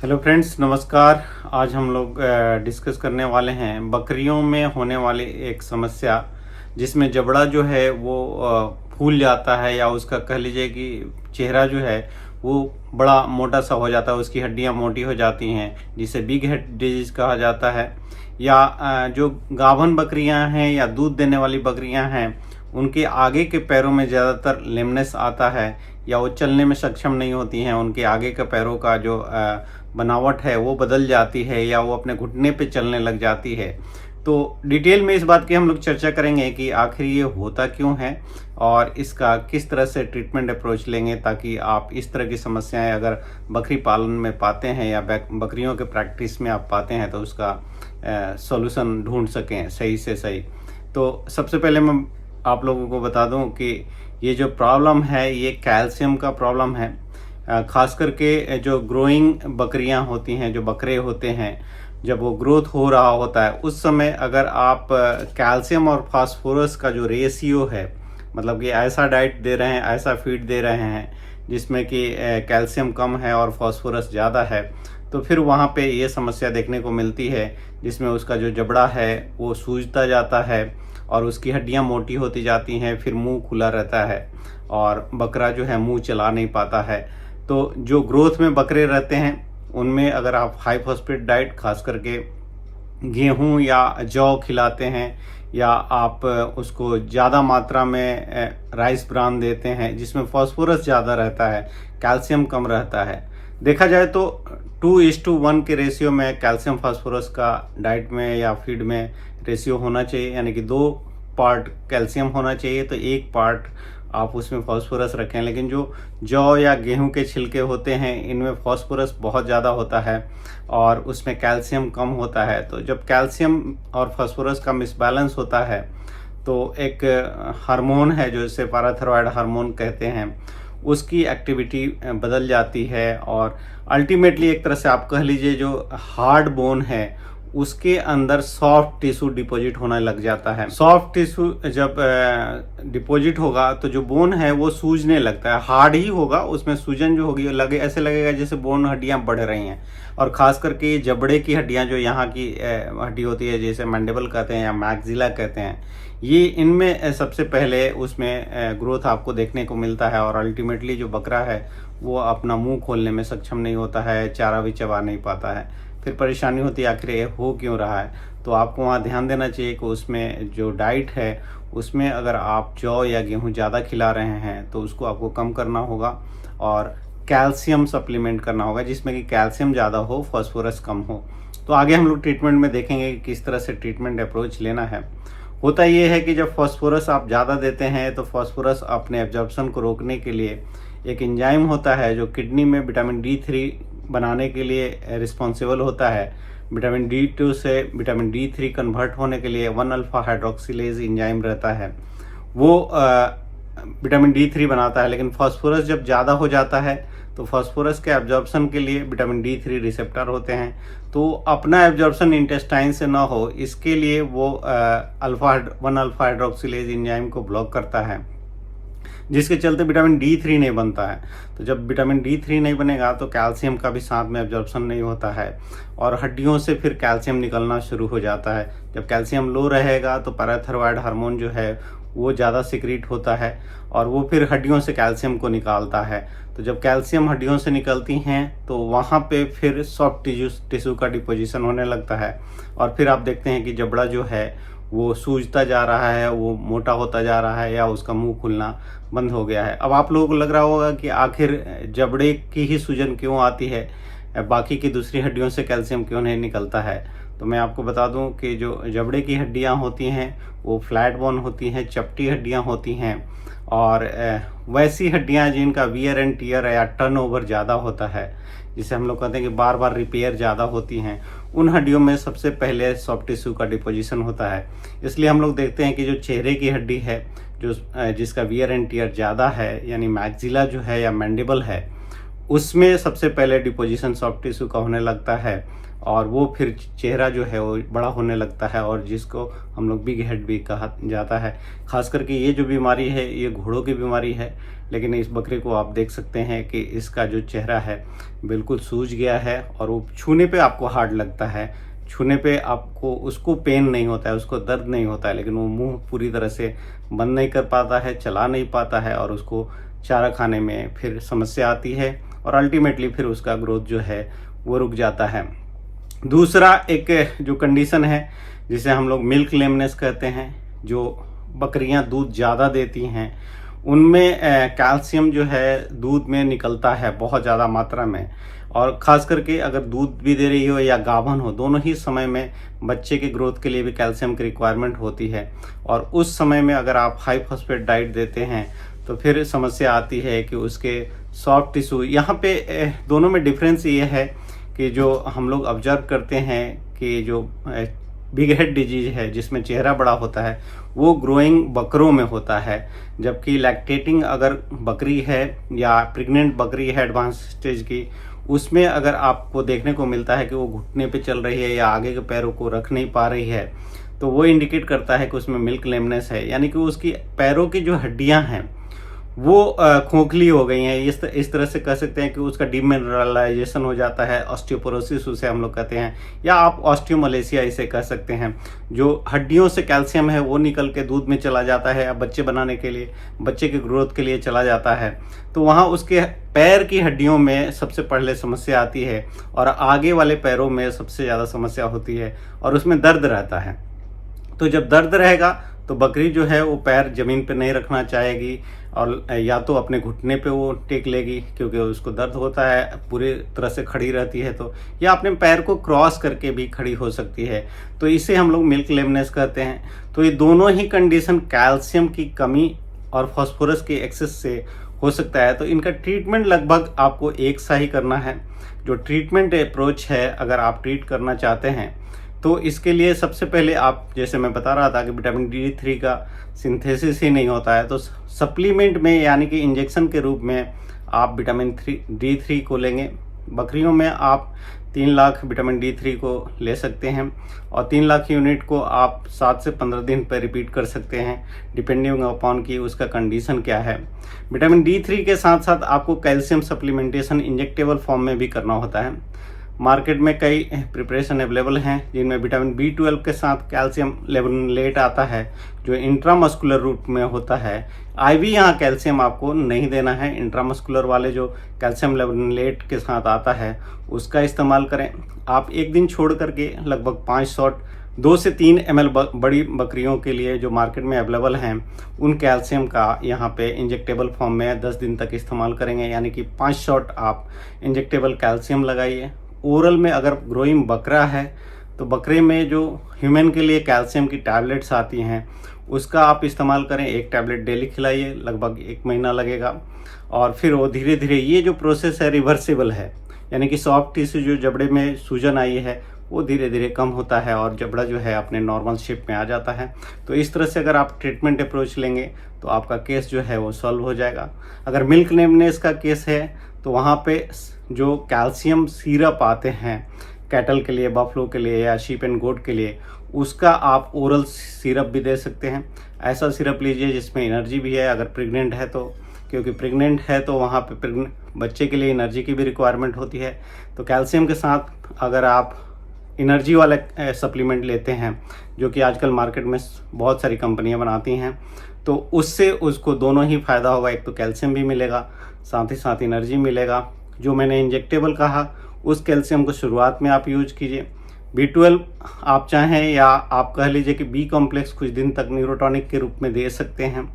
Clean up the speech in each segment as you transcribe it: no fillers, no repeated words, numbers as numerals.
Hello friends, नमस्कार। आज हम लोग डिस्कस करने वाले हैं बकरियों में होने वाली एक समस्या जिसमें जबड़ा जो है वो फूल जाता है, या उसका कह लीजिए कि चेहरा जो है वो बड़ा मोटा सा हो जाता है, उसकी हड्डियां मोटी हो जाती हैं, जिसे बिग हेड डिजीज कहा जाता है। या जो गाभन बकरियां हैं या दूध देने वाली बकरियां हैं, उनके आगे के पैरों में ज़्यादातर लेमनेस आता है, या वो चलने में सक्षम नहीं होती हैं। उनके आगे के पैरों का जो बनावट है वो बदल जाती है, या वो अपने घुटने पे चलने लग जाती है। तो डिटेल में इस बात की हम लोग चर्चा करेंगे कि आखिर ये होता क्यों है और इसका किस तरह से ट्रीटमेंट अप्रोच लेंगे, ताकि आप इस तरह की समस्याएं अगर बकरी पालन में पाते हैं या बकरियों के प्रैक्टिस में आप पाते हैं तो उसका सॉल्यूशन ढूंढ सकें सही से सही। तो सबसे पहले मैं आप लोगों को बता दूं कि ये जो प्रॉब्लम है ये कैल्शियम का प्रॉब्लम है। खास करके जो ग्रोइंग बकरियां होती हैं, जो बकरे होते हैं, जब वो ग्रोथ हो रहा होता है उस समय अगर आप कैल्शियम और फास्फोरस का जो रेशियो है, मतलब कि ऐसा डाइट दे रहे हैं, ऐसा फीड दे रहे हैं जिसमें कि कैल्शियम कम है और फास्फोरस ज़्यादा है, तो फिर वहाँ पे ये समस्या देखने को मिलती है, जिसमें उसका जो जबड़ा है वो सूजता जाता है और उसकी हड्डियाँ मोटी होती जाती हैं, फिर मुंह खुला रहता है और बकरा जो है मुंह चला नहीं पाता है। तो जो ग्रोथ में बकरे रहते हैं उनमें अगर आप हाई फॉस्फेट डाइट खास करके गेहूं या जौ खिलाते हैं, या आप उसको ज़्यादा मात्रा में राइस ब्रान देते हैं जिसमें फास्फोरस ज़्यादा रहता है, कैल्शियम कम रहता है। देखा जाए तो 2:1 के रेशियो में कैल्शियम फास्फोरस का डाइट में या फीड में रेशियो होना चाहिए, यानी कि 2 पार्ट कैल्शियम होना चाहिए तो 1 पार्ट आप उसमें फास्फोरस रखें। लेकिन जो जौ या गेहूं के छिलके होते हैं इनमें फास्फोरस बहुत ज़्यादा होता है और उसमें कैल्शियम कम होता है। तो जब कैल्शियम और फास्फोरस का मिसबैलेंस होता है तो एक हार्मोन है जो इसे पैराथायरॉयड हार्मोन कहते हैं, उसकी एक्टिविटी बदल जाती है और अल्टीमेटली एक तरह से आप कह लीजिए जो हार्ड बोन है उसके अंदर सॉफ्ट टिश्यू डिपॉजिट होने लग जाता है। सॉफ्ट टिश्यू जब डिपॉजिट होगा तो जो बोन है वो सूजने लगता है, हार्ड ही होगा, उसमें सूजन जो होगी ऐसे लगेगा जैसे बोन हड्डियां बढ़ रही हैं। और खास करके ये जबड़े की हड्डियां जो यहाँ की हड्डी होती है, जैसे मैंडिबल कहते हैं या मैक्सिला कहते हैं, ये इनमें सबसे पहले उसमें ग्रोथ आपको देखने को मिलता है और अल्टीमेटली जो बकरा है वो अपना मुंह खोलने में सक्षम नहीं होता है, चारा भी चबा नहीं पाता है। फिर परेशानी होती है आखिर ये हो क्यों रहा है। तो आपको वहाँ ध्यान देना चाहिए कि उसमें जो डाइट है उसमें अगर आप जौ या गेहूँ ज़्यादा खिला रहे हैं तो उसको आपको कम करना होगा और कैल्शियम सप्लीमेंट करना होगा जिसमें कि कैल्शियम ज़्यादा हो, फास्फोरस कम हो। तो आगे हम लोग ट्रीटमेंट में देखेंगे कि किस तरह से ट्रीटमेंट अप्रोच लेना है। होता ये है कि जब फास्फोरस आप ज़्यादा देते हैं तो फास्फोरस अपने एब्जॉर्प्शन को रोकने के लिए एक एंजाइम होता है जो किडनी में विटामिन D3 बनाने के लिए रिस्पॉन्सिबल होता है। विटामिन D2 से विटामिन D3 कन्वर्ट होने के लिए 1 अल्फा हाइड्रोक्सिलेज एंजाइम रहता है, वो विटामिन D3 बनाता है। लेकिन फास्फोरस जब ज़्यादा हो जाता है तो फास्फोरस के एब्जॉर्प्शन के लिए विटामिन D3 रिसेप्टर होते हैं, तो अपना एब्जॉर्प्शन इंटेस्टाइन से ना हो इसके लिए वो 1 अल्फा हाइड्रोक्सिलेज एंजाइम को ब्लॉक करता है, जिसके चलते विटामिन D3 नहीं बनता है। तो जब विटामिन D3 नहीं बनेगा तो कैल्शियम का भी साथ में एब्जॉर्प्शन नहीं होता है और हड्डियों से फिर कैल्शियम निकलना शुरू हो जाता है। जब कैल्शियम लो रहेगा तो पैराथायरॉयड हार्मोन जो है वो ज़्यादा सिक्रीट होता है और वो फिर हड्डियों से कैल्शियम को निकालता है। तो जब कैल्शियम हड्डियों से निकलती हैं तो वहाँ पे फिर सॉफ्ट टिश्यू का डिपोजिशन होने लगता है और फिर आप देखते हैं कि जबड़ा जो है वो सूजता जा रहा है, वो मोटा होता जा रहा है, या उसका मुंह खुलना बंद हो गया है। अब आप लोगों को लग रहा होगा कि आखिर जबड़े की ही सूजन क्यों आती है, बाकी की दूसरी हड्डियों से कैल्शियम क्यों नहीं निकलता है। तो मैं आपको बता दूं कि जो जबड़े की हड्डियां होती हैं वो फ्लैट बोन होती हैं, चपटी हड्डियां होती हैं और वैसी हड्डियां जिनका वियर एंड टियर या टर्नओवर ज़्यादा होता है, जिसे हम लोग कहते हैं कि बार बार रिपेयर ज़्यादा होती हैं, उन हड्डियों में सबसे पहले सॉफ्ट टिश्यू का डिपोजिशन होता है। इसलिए हम लोग देखते हैं कि जो चेहरे की हड्डी है, जो जिसका वियर एंड टियर ज़्यादा है, यानी मैक्सिला जो है या मैंडिबल है, उसमें सबसे पहले डिपोजिशन सॉफ्ट टिश्यू का होने लगता है और वो फिर चेहरा जो है वो बड़ा होने लगता है और जिसको हम लोग बिग हेड भी कहा जाता है। खास करके ये जो बीमारी है ये घोड़ों की बीमारी है, लेकिन इस बकरी को आप देख सकते हैं कि इसका जो चेहरा है बिल्कुल सूज गया है और वो छूने पे आपको हार्ड लगता है, छूने पे आपको उसको पेन नहीं होता है, उसको दर्द नहीं होता है, लेकिन वो मुंह पूरी तरह से बंद नहीं कर पाता है, चला नहीं पाता है और उसको चारा खाने में फिर समस्या आती है और अल्टीमेटली फिर उसका ग्रोथ जो है वो रुक जाता है। दूसरा एक जो कंडीशन है जिसे हम लोग मिल्क लेमनेस कहते हैं, जो बकरियां दूध ज़्यादा देती हैं उनमें कैल्शियम जो है दूध में निकलता है बहुत ज़्यादा मात्रा में, और ख़ास करके अगर दूध भी दे रही हो या गाभन हो, दोनों ही समय में बच्चे के ग्रोथ के लिए भी कैल्शियम की रिक्वायरमेंट होती है। और उस समय में अगर आप हाई फॉस्फेट डाइट देते हैं तो फिर समस्या आती है कि उसके सॉफ्ट टिश्यू, यहाँ पे दोनों में डिफरेंस ये है कि जो हम लोग ऑब्जर्व करते हैं कि जो बिग हेड डिजीज है जिसमें चेहरा बड़ा होता है वो ग्रोइंग बकरों में होता है, जबकि लैक्टेटिंग अगर बकरी है या प्रेग्नेंट बकरी है एडवांस स्टेज की, उसमें अगर आपको देखने को मिलता है कि वो घुटने पे चल रही है या आगे के पैरों को रख नहीं पा रही है, तो वो इंडिकेट करता है कि उसमें मिल्क लेमनेस है, यानी कि उसकी पैरों की जो हड्डियां हैं वो खोखली हो गई हैं। इस तरह से कह सकते हैं कि उसका डिमिनरलाइजेशन हो जाता है, ऑस्टियोपोरोसिस उसे हम लोग कहते हैं, या आप ऑस्टियोमलेशिया इसे कह सकते हैं। जो हड्डियों से कैल्शियम है वो निकल के दूध में चला जाता है, बच्चे बनाने के लिए, बच्चे के ग्रोथ के लिए चला जाता है, तो वहाँ उसके पैर की हड्डियों में सबसे पहले समस्या आती है और आगे वाले पैरों में सबसे ज़्यादा समस्या होती है और उसमें दर्द रहता है। तो जब दर्द रहेगा तो बकरी जो है वो पैर ज़मीन पे नहीं रखना चाहेगी और या तो अपने घुटने पे वो टेक लेगी क्योंकि उसको दर्द होता है, पूरी तरह से खड़ी रहती है, तो या अपने पैर को क्रॉस करके भी खड़ी हो सकती है, तो इसे हम लोग मिल्क लेमनेस कहते हैं। तो ये दोनों ही कंडीशन कैल्शियम की कमी और फास्फोरस के एक्सेस से हो सकता है। तो इनका ट्रीटमेंट लगभग आपको एक सा ही करना है। जो ट्रीटमेंट अप्रोच है, अगर आप ट्रीट करना चाहते हैं तो इसके लिए सबसे पहले आप, जैसे मैं बता रहा था कि विटामिन D3 का सिंथेसिस ही नहीं होता है, तो सप्लीमेंट में यानी कि इंजेक्शन के रूप में आप विटामिन D3 को लेंगे। बकरियों में आप 3 लाख विटामिन D3 को ले सकते हैं और 3 लाख यूनिट को आप 7 से 15 दिन पर रिपीट कर सकते हैं, डिपेंडिंग अपॉन कि उसका कंडीशन क्या है। विटामिन D3 के साथ साथ आपको कैल्शियम सप्लीमेंटेशन इंजेक्टेबल फॉर्म में भी करना होता है। मार्केट में कई प्रिपरेशन अवेलेबल हैं जिनमें विटामिन B12 के साथ कैल्शियम लेबोलेट आता है जो इंट्रामस्कुलर रूप में होता है। आईवी यहाँ कैल्शियम आपको नहीं देना है, इंट्रामस्कुलर वाले जो कैल्शियम लेबोलेट के साथ आता है उसका इस्तेमाल करें। आप एक दिन छोड़ करके लगभग 5 शॉट 2 से 3 ml बड़ी बकरियों के लिए जो मार्केट में अवेलेबल हैं उन कैल्शियम का यहाँ पे इंजेक्टेबल फॉर्म में 10 दिन तक इस्तेमाल करेंगे, यानी कि 5 शॉट आप इंजेक्टेबल कैल्शियम लगाइए। ओरल में अगर ग्रोइंग बकरा है तो बकरे में जो ह्यूमन के लिए कैल्शियम की टैबलेट्स आती हैं उसका आप इस्तेमाल करें, 1 टैबलेट डेली खिलाइए, लगभग 1 महीना लगेगा और फिर वो धीरे धीरे, ये जो प्रोसेस है रिवर्सिबल है, यानी कि सॉफ्ट टिश्यू जो जबड़े में सूजन आई है वो धीरे धीरे कम होता है और जबड़ा जो है अपने नॉर्मल शेप में आ जाता है। तो इस तरह से अगर आप ट्रीटमेंट अप्रोच लेंगे तो आपका केस जो है वो सॉल्व हो जाएगा। अगर मिल्क लेमनेस का केस है तो वहाँ पे जो कैल्शियम सिरप आते हैं कैटल के लिए, बफलो के लिए या शीप एंड गोट के लिए, उसका आप ओरल सिरप भी दे सकते हैं। ऐसा सिरप लीजिए जिसमें एनर्जी भी है, अगर प्रेग्नेंट है तो, क्योंकि प्रेग्नेंट है तो वहाँ पे बच्चे के लिए एनर्जी की भी रिक्वायरमेंट होती है। तो कैल्शियम के साथ अगर आप एनर्जी वाला सप्लीमेंट लेते हैं जो कि आजकल मार्केट में बहुत सारी कंपनियां बनाती हैं, तो उससे उसको दोनों ही फ़ायदा होगा, एक तो कैल्शियम भी मिलेगा साथ ही साथ एनर्जी मिलेगा। जो मैंने इंजेक्टेबल कहा उस कैल्शियम को शुरुआत में आप यूज कीजिए। B12 आप चाहें या आप कह लीजिए कि B कॉम्प्लेक्स कुछ दिन तक न्यूरोटॉनिक के रूप में दे सकते हैं,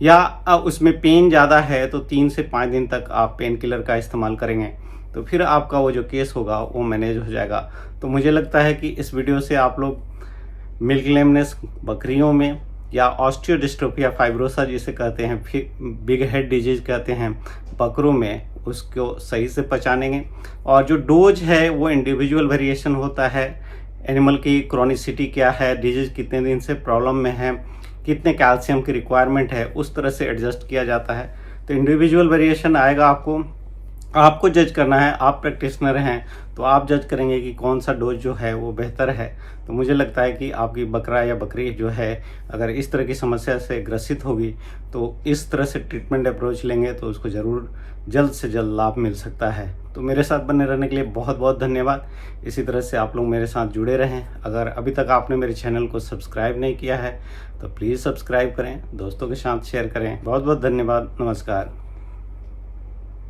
या उसमें पेन ज़्यादा है तो 3 से 5 दिन तक आप पेन किलर का इस्तेमाल करेंगे तो फिर आपका वो जो केस होगा वो मैनेज हो जाएगा। तो मुझे लगता है कि इस वीडियो से आप लोग मिल्क लेमनेस बकरियों में या ऑस्टियोडिस्ट्रोफिया फाइब्रोसा जिसे कहते हैं, बिग हेड डिजीज कहते हैं बकरों में, उसको सही से पहचानेंगे। और जो डोज है वो इंडिविजुअल वेरिएशन होता है, एनिमल की क्रॉनिसिटी क्या है, डिजीज कितने दिन से प्रॉब्लम में है, कितने कैल्शियम की रिक्वायरमेंट है, उस तरह से एडजस्ट किया जाता है। तो इंडिविजुअल वेरिएशन आएगा आपको। आपको जज करना है, आप प्रैक्टिशनर हैं, तो आप जज करेंगे कि कौन सा डोज जो है वो बेहतर है। तो मुझे लगता है कि आपकी बकरा या बकरी जो है अगर इस तरह की समस्या से ग्रसित होगी, तो इस तरह से ट्रीटमेंट अप्रोच लेंगे तो उसको ज़रूर जल्द से जल्द लाभ मिल सकता है। तो मेरे साथ बने रहने के लिए बहुत बहुत धन्यवाद। इसी तरह से आप लोग मेरे साथ जुड़े रहें। अगर अभी तक आपने मेरे चैनल को सब्सक्राइब नहीं किया है तो प्लीज़ सब्सक्राइब करें, दोस्तों के साथ शेयर करें। बहुत बहुत धन्यवाद। नमस्कार।